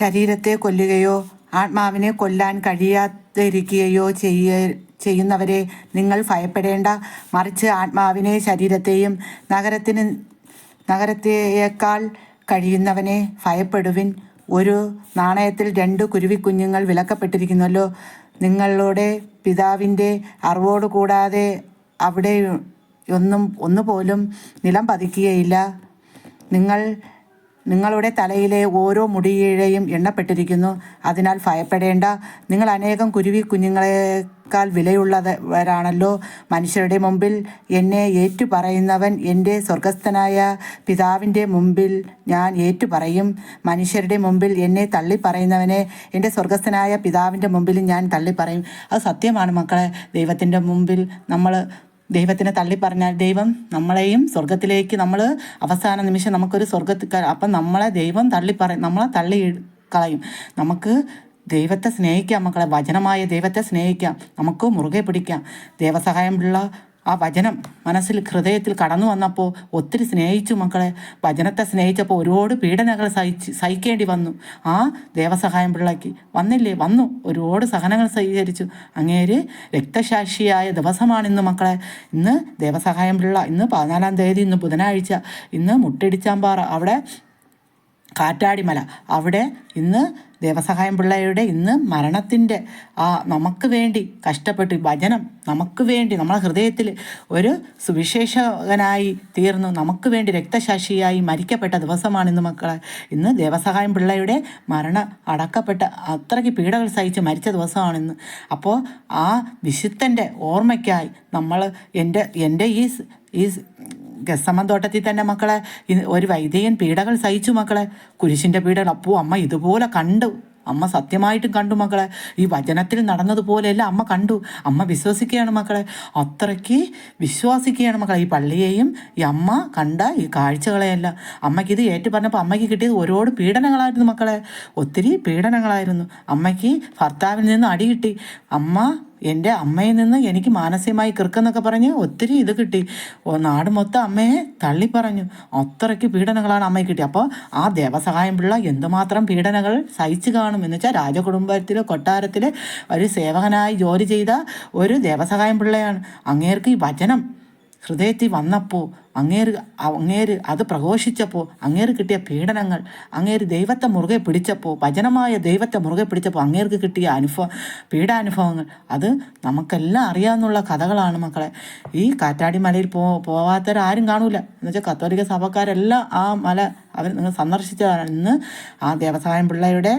ശരീരത്തെ കൊല്ലുകയോ ആത്മാവിനെ കൊല്ലാൻ കഴിയാതിരിക്കുകയോ ചെയ്യുന്നവരെ നിങ്ങൾ ഭയപ്പെടേണ്ട. മറിച്ച് ആത്മാവിനെ ശരീരത്തെയും നഗരത്തെയേക്കാൾ കഴിയുന്നവനെ ഭയപ്പെടുവിൻ. ഒരു നാണയത്തിൽ 2 കുരുവിക്കുഞ്ഞുങ്ങൾ വിലക്കപ്പെട്ടിരിക്കുന്നുവല്ലോ. നിങ്ങളുടെ പിതാവിൻ്റെ അറിവോട് കൂടാതെ അവിടെ ഒന്നുപോലും നിലം പതിക്കുകയില്ല. നിങ്ങളുടെ തലയിലെ ഓരോ മുടിയിഴയും എണ്ണപ്പെട്ടിരിക്കുന്നു. അതിനാൽ ഭയപ്പെടേണ്ട. നിങ്ങൾ അനേകം കുഞ്ഞുങ്ങളെക്കാൾ വിലയുള്ളവരാണല്ലോ. മനുഷ്യരുടെ മുമ്പിൽ എന്നെ ഏറ്റുപറയുന്നവൻ എൻ്റെ സ്വർഗസ്ഥനായ പിതാവിൻ്റെ മുമ്പിൽ ഞാൻ ഏറ്റുപറയും. മനുഷ്യരുടെ മുമ്പിൽ എന്നെ തള്ളിപ്പറയുന്നവനെ എൻ്റെ സ്വർഗസ്ഥനായ പിതാവിൻ്റെ മുമ്പിൽ ഞാൻ തള്ളിപ്പറയും. അത് സത്യമാണ് മക്കളെ. ദൈവത്തിൻ്റെ മുമ്പിൽ നമ്മൾ ദൈവത്തിനെ തള്ളിപ്പറഞ്ഞാൽ ദൈവം നമ്മളെയും സ്വർഗത്തിലേക്ക് അവസാന നിമിഷം നമുക്കൊരു അപ്പം നമ്മളെ ദൈവം നമ്മളെ തള്ളി കളയും. നമുക്ക് ദൈവത്തെ സ്നേഹിക്കാം മക്കളെ. വചനമായ ദൈവത്തെ സ്നേഹിക്കാം. നമുക്ക് മുറുകെ പിടിക്കാം. ദൈവസഹായമുള്ള ആ വചനം ഹൃദയത്തിൽ കടന്നു വന്നപ്പോൾ ഒത്തിരി സ്നേഹിച്ചു മക്കളെ. വചനത്തെ സ്നേഹിച്ചപ്പോൾ ഒരുപാട് പീഡനങ്ങൾ സഹിക്കേണ്ടി വന്നു. ആ ദേവസഹായം പിള്ളയ്ക്ക് വന്നു ഒരുപാട് സഹനങ്ങൾ സ്വീകരിച്ചു. അങ്ങേര് രക്തസാക്ഷിയായ ദിവസമാണിന്ന് മക്കളെ. ഇന്ന് ദേവസഹായം പിള്ള ഇന്ന് 14-ാം തീയതി, ഇന്ന് ബുധനാഴ്ച, ഇന്ന് മുട്ടിടിച്ചാമ്പാറ അവിടെ കാറ്റാടിമല അവിടെ ഇന്ന് ദേവസഹായം പിള്ളയുടെ ഇന്ന് മരണത്തിൻ്റെ നമുക്ക് വേണ്ടി കഷ്ടപ്പെട്ട് വചനം നമുക്ക് വേണ്ടി നമ്മളെ ഹൃദയത്തിൽ ഒരു സുവിശേഷകനായി തീർന്നു നമുക്ക് വേണ്ടി രക്തസാക്ഷിയായി മരിക്കപ്പെട്ട ദിവസമാണ് ഇന്ന് മക്കളെ. ഇന്ന് ദേവസഹായം പിള്ളയുടെ അടക്കപ്പെട്ട അത്രയ്ക്ക് പീഡകൾ സഹിച്ച് മരിച്ച ദിവസമാണിന്ന്. അപ്പോൾ ആ വിശുദ്ധൻ്റെ ഓർമ്മയ്ക്കായി നമ്മൾ എൻ്റെ ഈ ഗസമൻ തോട്ടത്തിൽ തന്നെ മക്കളെ ഒരു വൈദികൻ പീഡകൾ സഹിച്ചു മക്കളെ. കുരിശിൻ്റെ പീഡകൾ. അപ്പോൾ അമ്മ ഇതുപോലെ കണ്ടു. അമ്മ സത്യമായിട്ടും കണ്ടു മക്കളെ. ഈ വചനത്തിൽ നടന്നതുപോലെയല്ല അമ്മ കണ്ടു. അമ്മ വിശ്വസിക്കുകയാണ് മക്കളെ. അത്രയ്ക്ക് വിശ്വസിക്കുകയാണ് മക്കളെ. ഈ പള്ളിയെയും ഈ അമ്മ കണ്ട ഈ കാഴ്ചകളെയല്ല. അമ്മയ്ക്കിത് ഏറ്റു പറഞ്ഞപ്പോൾ അമ്മയ്ക്ക് കിട്ടിയത് ഒരുപാട് പീഡനങ്ങളായിരുന്നു മക്കളെ. ഒത്തിരി പീഡനങ്ങളായിരുന്നു. അമ്മയ്ക്ക് ഭർത്താവിൽ നിന്ന് അടി കിട്ടി. എൻ്റെ അമ്മയിൽ നിന്ന് എനിക്ക് മാനസികമായി കിറുക്കെന്നൊക്കെ പറഞ്ഞ് ഒത്തിരി ഇത് കിട്ടി. നാട് മൊത്തം അമ്മയെ തള്ളിപ്പറഞ്ഞു. അത്രയ്ക്ക് പീഡനങ്ങളാണ് അമ്മയ്ക്ക് കിട്ടി. അപ്പോൾ ആ ദേവസഹായം പിള്ള എന്തുമാത്രം പീഡനങ്ങൾ സഹിച്ചു കാണും എന്ന് വെച്ചാൽ രാജകുടുംബത്തിൽ കൊട്ടാരത്തിൽ ഒരു സേവകനായി ജോലി ചെയ്ത ഒരു ദേവസഹായം പിള്ളയാണ്. അങ്ങേർക്ക് ഈ വചനം ഹൃദയത്തിൽ വന്നപ്പോൾ അങ്ങേര് അത് പ്രഘോഷിച്ചപ്പോൾ അങ്ങേര് കിട്ടിയ പീഡനങ്ങൾ, അങ്ങേര് ദൈവത്തെ മുറുകെ പിടിച്ചപ്പോൾ, വചനമായ ദൈവത്തെ മുറുകെ പിടിച്ചപ്പോൾ അങ്ങേർക്ക് കിട്ടിയ പീഡാനുഭവങ്ങൾ അത് നമുക്കെല്ലാം അറിയാവുന്നുള്ള കഥകളാണ് മക്കളെ. ഈ കാറ്റാടി മലയിൽ പോവാത്തവരാരും കാണൂല. എന്നുവെച്ചാൽ കത്തോലിക്ക സഭക്കാരെല്ലാം ആ മല നിങ്ങൾ സന്ദർശിച്ചതാണ്. ഇന്ന് ആ ദേവസഹായം പിള്ളയുടെ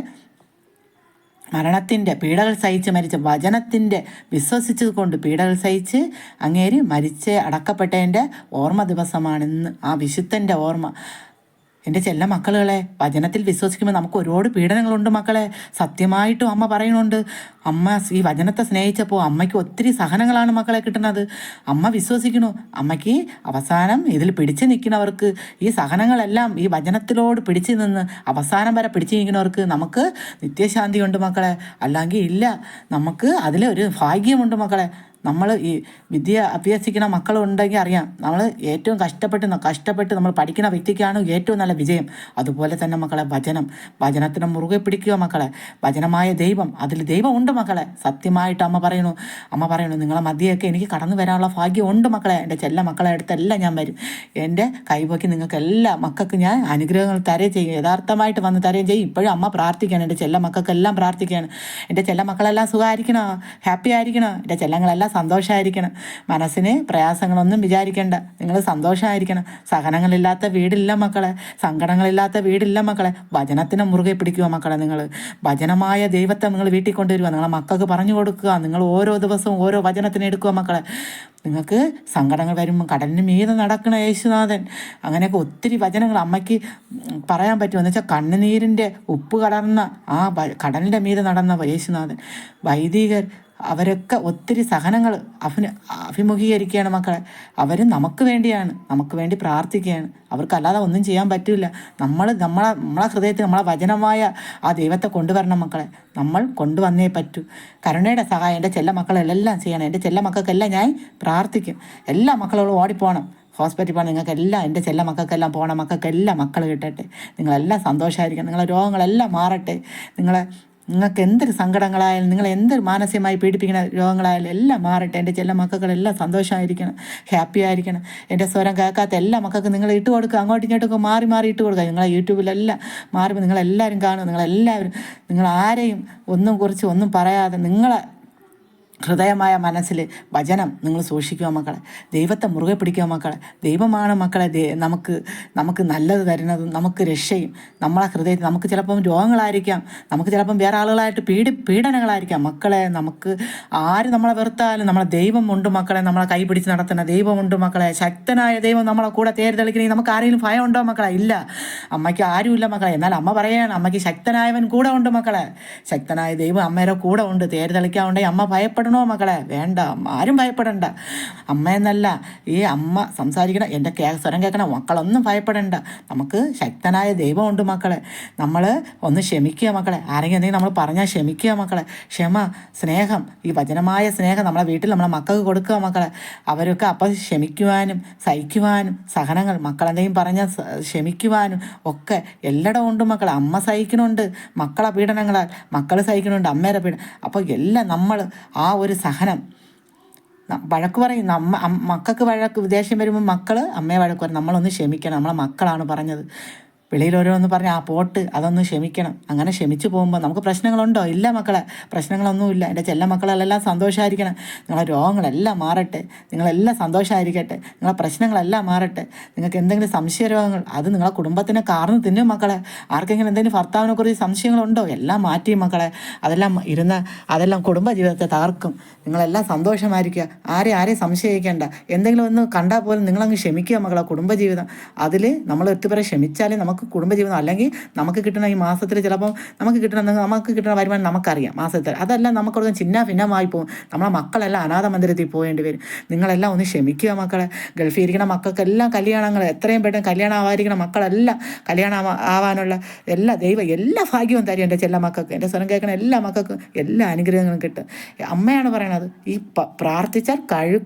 മരണത്തിൻ്റെ പീഡകൾ സഹിച്ച് മരിച്ച വചനത്തിൻ്റെ വിശ്വസിച്ചത് കൊണ്ട് പീഡകൾ സഹിച്ച് അങ്ങേര് മരിച്ച് അടക്കപ്പെട്ടതിൻ്റെ ഓർമ്മ ദിവസമാണിന്ന്. ആ വിശുദ്ധൻ്റെ ഓർമ്മ. എൻ്റെ ചെല്ല മക്കളുകളെ, വചനത്തിൽ വിശ്വസിക്കുമ്പോൾ നമുക്ക് ഒരുപാട് പീഡനങ്ങളുണ്ട് മക്കളെ. സത്യമായിട്ടും അമ്മ പറയുന്നുണ്ട്. അമ്മ ഈ വചനത്തെ സ്നേഹിച്ചപ്പോൾ അമ്മയ്ക്ക് ഒത്തിരി സഹനങ്ങളാണ് മക്കളെ കിട്ടുന്നത്. അമ്മ വിശ്വസിക്കണു. അമ്മയ്ക്ക് അവസാനം ഇതിൽ പിടിച്ചു നിൽക്കുന്നവർക്ക് ഈ സഹനങ്ങളെല്ലാം ഈ വചനത്തിലോട് പിടിച്ചു നിന്ന് അവസാനം വരെ പിടിച്ചു നിൽക്കുന്നവർക്ക് നമുക്ക് നിത്യശാന്തി ഉണ്ട് മക്കളെ. അല്ലെങ്കിൽ ഇല്ല. നമുക്ക് അതിലൊരു ഭാഗ്യമുണ്ട് മക്കളെ. നമ്മൾ ഈ വിദ്യ അഭ്യസിക്കുന്ന മക്കളുണ്ടെങ്കിൽ അറിയാം, നമ്മൾ ഏറ്റവും കഷ്ടപ്പെട്ട് നമ്മൾ പഠിക്കുന്ന വ്യക്തിക്കാണ് ഏറ്റവും നല്ല വിജയം. അതുപോലെ തന്നെ മക്കളെ വചനത്തിനെ മുറുകെ പിടിക്കുക മക്കളെ. വചനമായ ദൈവം, അതിൽ ദൈവം ഉണ്ട് മക്കളെ. സത്യമായിട്ട് അമ്മ പറയണു നിങ്ങളെ മധ്യയൊക്കെ എനിക്ക് കടന്നു വരാനുള്ള ഭാഗ്യം ഉണ്ട് മക്കളെ. എൻ്റെ ചെല്ല മക്കളെ അടുത്തെല്ലാം ഞാൻ വരും. എൻ്റെ കൈപോക്കി നിങ്ങൾക്ക് എല്ലാ മക്കൾക്ക് ഞാൻ അനുഗ്രഹങ്ങൾ തരുകയും ചെയ്യും. യഥാർത്ഥമായിട്ട് വന്ന് തരുകയും ചെയ്യും. ഇപ്പോഴും അമ്മ പ്രാർത്ഥിക്കുകയാണ്. എൻ്റെ ചെല്ല മക്കൾക്കെല്ലാം പ്രാർത്ഥിക്കുകയാണ്. എൻ്റെ ചെല്ല മക്കളെല്ലാം സുഖമായിരിക്കണം, ഹാപ്പി ആയിരിക്കണം. എൻ്റെ ചെല്ലങ്ങളെല്ലാം സന്തോഷമായിരിക്കണം. മനസ്സിന് പ്രയാസങ്ങളൊന്നും വിചാരിക്കേണ്ട. നിങ്ങൾ സന്തോഷമായിരിക്കണം. സഹനങ്ങളില്ലാത്ത വീടില്ല മക്കളെ, സങ്കടങ്ങളില്ലാത്ത വീടില്ല മക്കളെ. വചനത്തിനെ മുറുകെ പിടിക്കുക മക്കളെ. നിങ്ങൾ വചനമായ ദൈവത്തെ നിങ്ങൾ വീട്ടിൽ കൊണ്ടുവരിക. നിങ്ങളെ മക്കൾക്ക് പറഞ്ഞു കൊടുക്കുക. നിങ്ങൾ ഓരോ ദിവസവും ഓരോ വചനത്തിന് എടുക്കുക മക്കളെ. നിങ്ങൾക്ക് സങ്കടങ്ങൾ വരുമ്പോൾ കടലിന് മീതെ നടക്കണ യേശുനാഥൻ. അങ്ങനെയൊക്കെ ഒത്തിരി വചനങ്ങൾ അമ്മയ്ക്ക് പറയാൻ പറ്റുമെന്ന് വെച്ചാൽ കണ്ണുനീരിൻ്റെ ഉപ്പ് കലർന്ന ആ കടലിൻ്റെ മീതെ നടന്ന യേശുനാഥൻ. വൈദികർ അവരൊക്കെ ഒത്തിരി സഹനങ്ങൾ അഭിമുഖീകരിക്കുകയാണ് മക്കളെ. അവർ നമുക്ക് വേണ്ടി പ്രാർത്ഥിക്കുകയാണ്. അവർക്കല്ലാതെ ഒന്നും ചെയ്യാൻ പറ്റില്ല. നമ്മളെ ഹൃദയത്തിൽ നമ്മളെ വചനമായ ആ ദൈവത്തെ കൊണ്ടുവരണം മക്കളെ. നമ്മൾ കൊണ്ടുവന്നേ പറ്റൂ. കരുണയുടെ സഹായം എൻ്റെ ചെല്ല മക്കളെല്ലാം ചെയ്യണം. എൻ്റെ ചെല്ല മക്കൾക്കെല്ലാം ഞാൻ പ്രാർത്ഥിക്കും. എല്ലാ മക്കളോടും ഓടിപ്പോണം. ഹോസ്പിറ്റലിൽ പോകണം. നിങ്ങൾക്കെല്ലാം എൻ്റെ ചെല്ല മക്കൾക്കെല്ലാം പോകണം, മക്കൾക്കെല്ലാം മക്കൾ കിട്ടട്ടെ, നിങ്ങളെല്ലാം സന്തോഷമായിരിക്കണം, നിങ്ങളെ രോഗങ്ങളെല്ലാം മാറട്ടെ. നിങ്ങൾക്ക് എന്തൊരു സങ്കടങ്ങളായാലും, നിങ്ങൾ എന്തൊരു മാനസികമായി പീഡിപ്പിക്കുന്ന രോഗങ്ങളായാലും എല്ലാം മാറട്ടെ. എൻ്റെ ചെല്ല മക്കളെല്ലാം സന്തോഷമായിരിക്കണം, ഹാപ്പി ആയിരിക്കണം. എൻ്റെ സ്വരം കേൾക്കാത്ത എല്ലാ മക്കൾക്ക് നിങ്ങൾ ഇട്ട് കൊടുക്കുക, അങ്ങോട്ടും ഇങ്ങോട്ടൊക്കെ മാറി മാറി ഇട്ട് കൊടുക്കുക. നിങ്ങളെ യൂട്യൂബിലെല്ലാം മാറി നിങ്ങളെല്ലാവരും കാണും. നിങ്ങളെല്ലാവരും, നിങ്ങൾ ആരെയും ഒന്നും പറയാതെ നിങ്ങളെ ഹൃദയമായ മനസ്സിൽ വചനം നിങ്ങൾ സൂക്ഷിക്കുക മക്കളെ. ദൈവത്തെ മുറുകെ പിടിക്കുക മക്കളെ. ദൈവമാണ് മക്കളെ നമുക്ക് നല്ലത് തരുന്നതും നമുക്ക് രക്ഷയും. നമ്മളെ ഹൃദയത്തിൽ നമുക്ക് ചിലപ്പം രോഗങ്ങളായിരിക്കാം, നമുക്ക് ചിലപ്പം വേറെ ആളുകളായിട്ട് പീഡനങ്ങളായിരിക്കാം മക്കളെ. നമുക്ക് ആര് നമ്മളെ വെറുത്താലും നമ്മളെ ദൈവമുണ്ട് മക്കളെ. നമ്മളെ കൈ പിടിച്ച് നടത്തുന്ന ദൈവമുണ്ട് മക്കളെ. ശക്തനായ ദൈവം നമ്മളെ കൂടെ തേര് തെളിക്കണമെങ്കിൽ നമുക്ക് ആരെങ്കിലും ഭയം ഉണ്ടോ മക്കളെ? ഇല്ല, അമ്മയ്ക്ക് ആരുമില്ല മക്കളെ. എന്നാൽ അമ്മ പറയുകയാണ്, അമ്മയ്ക്ക് ശക്തനായവൻ കൂടെ ഉണ്ട് മക്കളെ. ശക്തനായ ദൈവം അമ്മയുടെ കൂടെ ഉണ്ട്. തേര് തെളിക്കാറുണ്ടെങ്കിൽ അമ്മ ഭയപ്പെടണോ മക്കളെ? വേണ്ട, ആരും ഭയപ്പെടണ്ട. അമ്മയെന്നല്ല, ഈ അമ്മ സംസാരിക്കണം, എൻ്റെ സ്വരം കേൾക്കണം, മക്കളൊന്നും ഭയപ്പെടണ്ട. നമുക്ക് ശക്തനായ ദൈവമുണ്ട് മക്കളെ. നമ്മൾ ഒന്ന് ക്ഷമിക്കുക മക്കളെ. ആരെങ്കിലും എന്തെങ്കിലും നമ്മൾ പറഞ്ഞാൽ ക്ഷമിക്കുക മക്കളെ. ക്ഷമ, സ്നേഹം, ഈ വചനമായ സ്നേഹം നമ്മളെ വീട്ടിൽ നമ്മളെ മക്കൾക്ക് കൊടുക്കുക മക്കളെ. അവരൊക്കെ അപ്പം ക്ഷമിക്കുവാനും സഹിക്കുവാനും സഹനങ്ങൾ, മക്കളെന്തെങ്കിലും പറഞ്ഞാൽ ക്ഷമിക്കുവാനും ഒക്കെ എല്ലായിടവും ഉണ്ട് മക്കളെ. അമ്മ സഹിക്കണുണ്ട് മക്കളെ പീഡനങ്ങളാൽ, മക്കൾ സഹിക്കണുണ്ട് അമ്മയുടെ പീഡനം. അപ്പോൾ എല്ലാം നമ്മൾ ആ ഒരു സഹനം, വഴക്ക് പറയും. മക്കൾക്ക് ദേഷ്യം വരുമ്പോൾ മക്കൾ അമ്മയെ വഴക്ക് പറയും. നമ്മളൊന്ന് ക്ഷമിക്കണം, നമ്മളെ മക്കളാണ് പറഞ്ഞത്. വെളിയിൽ ഓരോന്ന് പറഞ്ഞ് ആ പോട്ട് അതൊന്ന് ക്ഷമിക്കണം. അങ്ങനെ ക്ഷമിച്ചു പോകുമ്പോൾ നമുക്ക് പ്രശ്നങ്ങളുണ്ടോ? ഇല്ല മക്കളെ, പ്രശ്നങ്ങളൊന്നുമില്ല. എൻ്റെ ചെല്ല മക്കളെല്ലാം സന്തോഷമായിരിക്കണം. നിങ്ങളെ രോഗങ്ങളെല്ലാം മാറട്ടെ, നിങ്ങളെല്ലാം സന്തോഷമായിരിക്കട്ടെ, നിങ്ങളെ പ്രശ്നങ്ങളെല്ലാം മാറട്ടെ. നിങ്ങൾക്ക് എന്തെങ്കിലും സംശയ രോഗങ്ങൾ, അത് നിങ്ങളെ കുടുംബത്തിനെ കാർന്ന് തിന്നും മക്കളെ. ആർക്കെങ്കിലും എന്തെങ്കിലും ഭർത്താവിനെ കുറിച്ച് സംശയങ്ങളുണ്ടോ? എല്ലാം മാറ്റി മക്കളെ. അതെല്ലാം കുടുംബ ജീവിതത്തെ തകർക്കും. നിങ്ങളെല്ലാം സന്തോഷമായിരിക്കുക. ആരെയും സംശയിക്കേണ്ട. എന്തെങ്കിലും ഒന്ന് കണ്ടാൽ പോലും നിങ്ങളങ്ങ് ക്ഷമിക്കുക മക്കളെ. കുടുംബജീവിതം അതിൽ നമ്മൾ എത്തിപ്പറ ക്ഷമിച്ചാലേ നമുക്ക് കുടുംബജീവിതം. അല്ലെങ്കിൽ നമുക്ക് കിട്ടുന്ന ഈ മാസത്തിൽ ചിലപ്പോൾ നമുക്ക് കിട്ടുന്ന വരുമാനം നമുക്കറിയാം മാസത്തിൽ, അതെല്ലാം നമുക്കൊക്കെ ഭിന്നമായി പോകും. നമ്മളെ മക്കളെല്ലാം അനാഥ മന്ദിരത്തിൽ പോകേണ്ടി വരും. നിങ്ങളെല്ലാം ഒന്ന് ക്ഷമിക്കുക മക്കളെ. ഗൾഫിൽ ഇരിക്കുന്ന മക്കൾക്കെല്ലാം കല്യാണങ്ങൾ, എത്രയും പെട്ടെന്ന് കല്യാണം ആവാതിരിക്കുന്ന മക്കളെല്ലാം കല്യാണം ആവാനുള്ള എല്ലാ ഭാഗ്യവും തരും എൻ്റെ ചെല്ല മക്കൾക്ക്. എൻ്റെ സ്വരം കേൾക്കുന്ന എല്ലാ മക്കൾക്കും എല്ലാ അനുഗ്രഹങ്ങളും കിട്ടും. അമ്മയാണ് പറയണത്, ഈ പ്രാർത്ഥിച്ചാൽ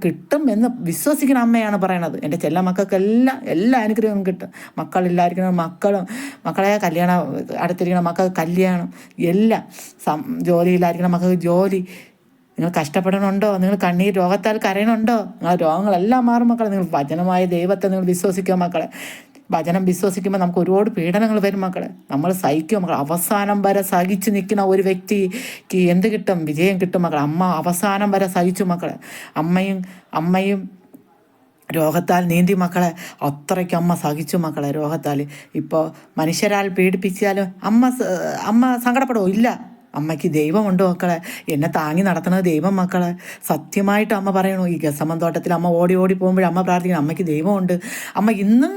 കിട്ടും എന്ന് വിശ്വസിക്കുന്ന അമ്മയാണ് പറയണത്. എൻ്റെ ചെല്ല മക്കൾക്കെല്ലാം എല്ലാ അനുഗ്രഹവും കിട്ടും. മക്കളില്ലായിരിക്കുന്ന മക്കളെ കല്യാണം, അടുത്തിരിക്കുന്ന മക്കൾക്ക് കല്യാണം, എല്ലാം ജോലിയില്ലായിരിക്കണം മക്കൾക്ക് ജോലി. നിങ്ങൾ കഷ്ടപ്പെടണുണ്ടോ? നിങ്ങൾ കണ്ണീർ രോഗത്താൽ കരയണുണ്ടോ? നിങ്ങളുടെ രോഗങ്ങളെല്ലാം മാറും മക്കളെ. നിങ്ങൾ വചനമായ ദൈവത്തെ നിങ്ങൾ വിശ്വസിക്കുക മക്കളെ. വചനം വിശ്വസിക്കുമ്പോൾ നമുക്ക് ഒരുപാട് പീഡനങ്ങൾ വരും മക്കളെ. നമ്മൾ സഹിക്കും മക്കളെ. അവസാനം വരെ സഹിച്ച് നിൽക്കുന്ന ഒരു വ്യക്തിക്ക് എന്ത് കിട്ടും? വിജയം കിട്ടും മക്കളെ. അമ്മ അവസാനം വരെ സഹിച്ചു മക്കളെ. അമ്മയും രോഗത്താൽ നീന്തി മക്കളെ. അത്രയ്ക്ക് അമ്മ സഹിച്ചു മക്കളെ രോഗത്താൽ. ഇപ്പോൾ മനുഷ്യരാൽ പീഡിപ്പിച്ചാലും അമ്മ സങ്കടപ്പെടുമോ? ഇല്ല. അമ്മയ്ക്ക് ദൈവമുണ്ട് മക്കളെ. എന്നെ താങ്ങി നടത്തുന്നത് ദൈവം മക്കളെ. സത്യമായിട്ട് അമ്മ പറയണു. ഈ ഗസമൻ തോട്ടത്തിൽ അമ്മ ഓടി പോകുമ്പോൾ അമ്മ പ്രാർത്ഥിക്കണം, അമ്മയ്ക്ക് ദൈവമുണ്ട്. അമ്മ ഇന്നും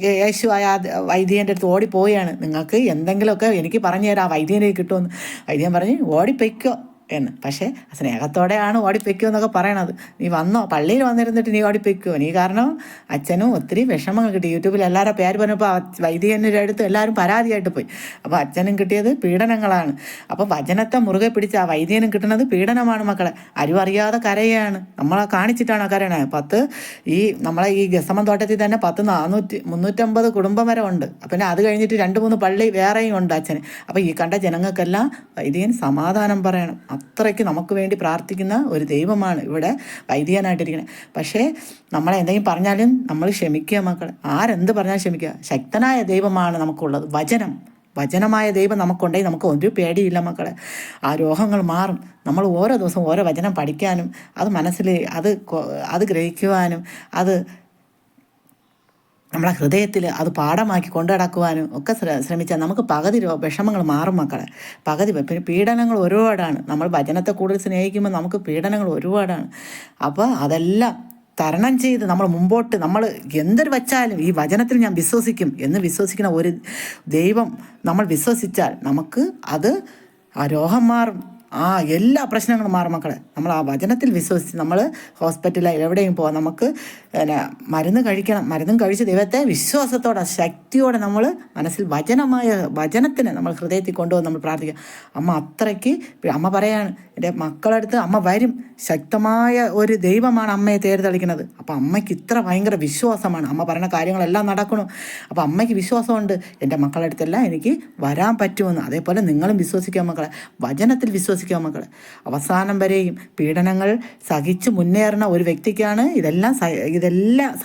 യേശുവായ വൈദ്യൻ്റെ അടുത്ത് ഓടിപ്പോയാണ്. നിങ്ങൾക്ക് എന്തെങ്കിലുമൊക്കെ എനിക്ക് പറഞ്ഞു തരാം, ആ വൈദ്യനെ കിട്ടുമെന്ന്. വൈദ്യൻ പറഞ്ഞ് ഓടിപ്പൊയ്ക്കോ എന്ന്. പക്ഷേ സ്നേഹത്തോടെയാണ് ഓടിപ്പൊയ്ക്കുമെന്നൊക്കെ പറയണത്. നീ വന്നോ, പള്ളിയിൽ വന്നിരുന്നിട്ട് നീ ഓടിപ്പൊയ്ക്കുമോ? നീ കാരണം അച്ഛനും ഒത്തിരി വിഷമങ്ങൾ കിട്ടി. യൂട്യൂബിൽ എല്ലാവരും പേര് പറഞ്ഞപ്പോൾ വൈദികൻ്റെ അടുത്ത് എല്ലാവരും പരാതിയായിട്ട് പോയി. അപ്പോൾ അച്ഛനും കിട്ടിയത് പീഡനങ്ങളാണ്. അപ്പോൾ വചനത്തെ മുറുകെ പിടിച്ച് ആ വൈദികനും കിട്ടുന്നത് പീഡനമാണ് മക്കളെ. ആരും അറിയാതെ കരയാണ്. നമ്മളെ കാണിച്ചിട്ടാണ് കരയണത്. നമ്മളെ ഈ ഗസമൻ തോട്ടത്തിൽ തന്നെ 350 കുടുംബം വരെ ഉണ്ട്. പിന്നെ അത് കഴിഞ്ഞിട്ട് 2-3 പള്ളി വേറെയും ഉണ്ട് അച്ഛന്. അപ്പോൾ ഈ കണ്ട ജനങ്ങൾക്കെല്ലാം വൈദികൻ സമാധാനം പറയണം. അത്രയ്ക്ക് നമുക്ക് വേണ്ടി പ്രാർത്ഥിക്കുന്ന ഒരു ദൈവമാണ് ഇവിടെ വൈദികനായിട്ടിരിക്കുന്നത്. പക്ഷേ നമ്മളെന്തെങ്കിലും പറഞ്ഞാലും നമ്മൾ ക്ഷമിക്കുക മക്കളെ. ആരെന്ത് പറഞ്ഞാലും ക്ഷമിക്കുക. ശക്തനായ ദൈവമാണ് നമുക്കുള്ളത്. വചനമായ ദൈവം നമുക്കുണ്ടെങ്കിൽ നമുക്ക് ഒരു പേടിയില്ല മക്കളെ. ആ രോഗങ്ങൾ മാറും. നമ്മൾ ഓരോ ദിവസവും ഓരോ വചനം പഠിക്കാനും അത് മനസ്സിൽ അത് ഗ്രഹിക്കുവാനും അത് നമ്മളെ ഹൃദയത്തിൽ അത് പാഠമാക്കി കൊണ്ടു നടക്കുവാനും ഒക്കെ ശ്രമിച്ചാൽ നമുക്ക് പകുതി വിഷമങ്ങൾ മാറും മക്കളെ. പിന്നെ പീഡനങ്ങൾ ഒരുപാടാണ്. നമ്മൾ വചനത്തെ കൂടുതൽ സ്നേഹിക്കുമ്പോൾ നമുക്ക് പീഡനങ്ങൾ ഒരുപാടാണ്. അപ്പോൾ അതെല്ലാം തരണം ചെയ്ത് നമ്മൾ മുമ്പോട്ട്, നമ്മൾ എന്തൊരു വച്ചാലും ഈ വചനത്തിൽ ഞാൻ വിശ്വസിക്കും എന്ന് വിശ്വസിക്കുന്ന ഒരു ദൈവം നമ്മൾ വിശ്വസിച്ചാൽ നമുക്ക് ആ രോഗം മാറും. എല്ലാ പ്രശ്നങ്ങളും മാറും മക്കളെ. നമ്മൾ ആ വചനത്തിൽ വിശ്വസിച്ച് നമ്മൾ ഹോസ്പിറ്റലിൽ എവിടെയും പോകാം. നമുക്ക് മരുന്ന് കഴിക്കണം. മരുന്നും കഴിച്ച് ദൈവത്തെ വിശ്വാസത്തോടെ ശക്തിയോടെ നമ്മൾ മനസ്സിൽ വചനത്തിന് നമ്മൾ ഹൃദയത്തിൽ കൊണ്ടുവന്ന് നമ്മൾ പ്രാർത്ഥിക്കുക. അമ്മ അത്രയ്ക്ക് അമ്മ പറയാണ്, എൻ്റെ മക്കളടുത്ത് അമ്മ വരും. ശക്തമായ ഒരു ദൈവമാണ് അമ്മയെ തേർതെളിക്കുന്നത്. അപ്പോൾ അമ്മയ്ക്ക് ഇത്ര ഭയങ്കര വിശ്വാസമാണ്. അമ്മ പറയുന്ന കാര്യങ്ങളെല്ലാം നടക്കണം. അപ്പോൾ അമ്മയ്ക്ക് വിശ്വാസമുണ്ട് എൻ്റെ മക്കളുടെ അടുത്തെല്ലാം എനിക്ക് വരാൻ പറ്റുമെന്ന്. അതേപോലെ നിങ്ങളും വിശ്വസിക്കുക മക്കളെ, വചനത്തിൽ വിശ്വസിക്കുക മക്കളെ. അവസാനം വരെയും പീഡനങ്ങൾ സഹിച്ച് മുന്നേറുന്ന ഒരു വ്യക്തിക്കാണ് ഇതെല്ലാം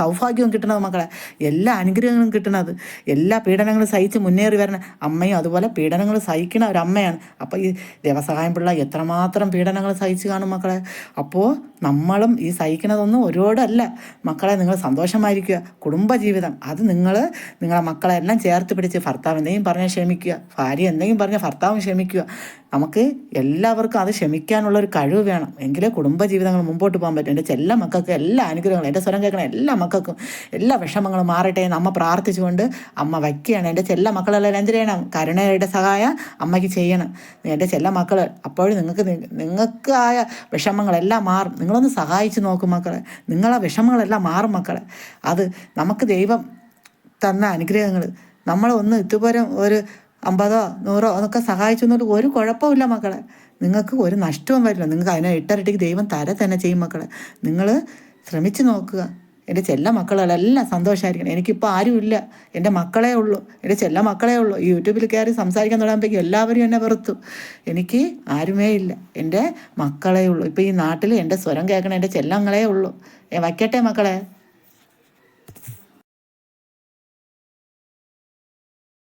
സൗഭാഗ്യവും കിട്ടുന്നത് മക്കളെ, എല്ലാ അനുഗ്രഹങ്ങളും കിട്ടുന്നത്. എല്ലാ പീഡനങ്ങളും സഹിച്ച് മുന്നേറി വരുന്ന അമ്മയും അതുപോലെ പീഡനങ്ങൾ സഹിക്കുന്ന ഒരു അമ്മയാണ്. അപ്പോൾ ഈ ദേവസഹായം പിള്ള എത്രമാത്രം പീഡനങ്ങൾ സഹിച്ച് കാണും മക്കളെ. അപ്പോൾ നമ്മളും ഈ സഹിക്കുന്നതൊന്നും ഒരുപാടല്ല മക്കളെ. നിങ്ങൾ സന്തോഷമായിരിക്കുക. കുടുംബജീവിതം അത് നിങ്ങളെ മക്കളെ എല്ലാം ചേർത്ത് പിടിച്ച് ഭർത്താവ് എന്തെങ്കിലും പറഞ്ഞാൽ ക്ഷമിക്കുക, ഭാര്യ എന്തെങ്കിലും പറഞ്ഞാൽ ഭർത്താവും ക്ഷമിക്കുക. നമുക്ക് എല്ലാവർക്കും അത് ക്ഷമിക്കാനുള്ളൊരു കഴിവ് വേണം, എങ്കിലേ കുടുംബജീവിതങ്ങൾ മുമ്പോട്ട് പോകാൻ പറ്റും. എൻ്റെ ചെല്ല മക്കൾക്ക് എല്ലാ അനുഗ്രഹങ്ങളും, എൻ്റെ സ്വരം കേൾക്കണ എല്ലാ മക്കൾക്കും എല്ലാ വിഷമങ്ങളും മാറട്ടെ എന്ന് അമ്മ പ്രാർത്ഥിച്ചുകൊണ്ട് അമ്മ വയ്ക്കുകയാണ്. എൻ്റെ ചെല്ല മക്കളെല്ലാം എന്ത് ചെയ്യണം? കരുണയുടെ സഹായം അമ്മയ്ക്ക് ചെയ്യണം. എൻ്റെ ചെല്ല മക്കൾ അപ്പോഴും നിങ്ങൾക്ക് ആയ വിഷമങ്ങളെല്ലാം മാറും. നിങ്ങളൊന്ന് സഹായിച്ച് നോക്കും മക്കളെ, നിങ്ങളെ വിഷമങ്ങളെല്ലാം മാറും മക്കളെ. അത് നമുക്ക് ദൈവം തന്ന അനുഗ്രഹങ്ങൾ നമ്മളൊന്ന് ഇതുപോലെ ഒരു 50 100 അതൊക്കെ സഹായിച്ചെന്നുകൊണ്ട് ഒരു കുഴപ്പമില്ല മക്കളെ. നിങ്ങൾക്ക് ഒരു നഷ്ടവും വരില്ല. നിങ്ങൾക്ക് അതിനെ ഇട്ടരട്ടിക്ക് ദൈവം തന്നെ ചെയ്യും മക്കളെ. നിങ്ങൾ ശ്രമിച്ച് നോക്കുക. എൻ്റെ ചെല്ല മക്കളെല്ലാം സന്തോഷമായിരിക്കണം. എനിക്കിപ്പോൾ ആരുമില്ല, എൻ്റെ മക്കളേ ഉള്ളൂ, എൻ്റെ ചെല്ല മക്കളേ ഉള്ളൂ. ഈ യൂട്യൂബിൽ കയറി സംസാരിക്കാൻ തുടങ്ങുമ്പോഴേക്കും എല്ലാവരും എന്നെ വെറുത്തു. എനിക്ക് ആരുമേ ഇല്ല, എൻ്റെ മക്കളേ ഉള്ളൂ. ഇപ്പോൾ ഈ നാട്ടിൽ എൻ്റെ സ്വരം കേൾക്കണ എൻ്റെ ചെല്ലങ്ങളേ ഉള്ളൂ. വയ്ക്കട്ടെ മക്കളെ.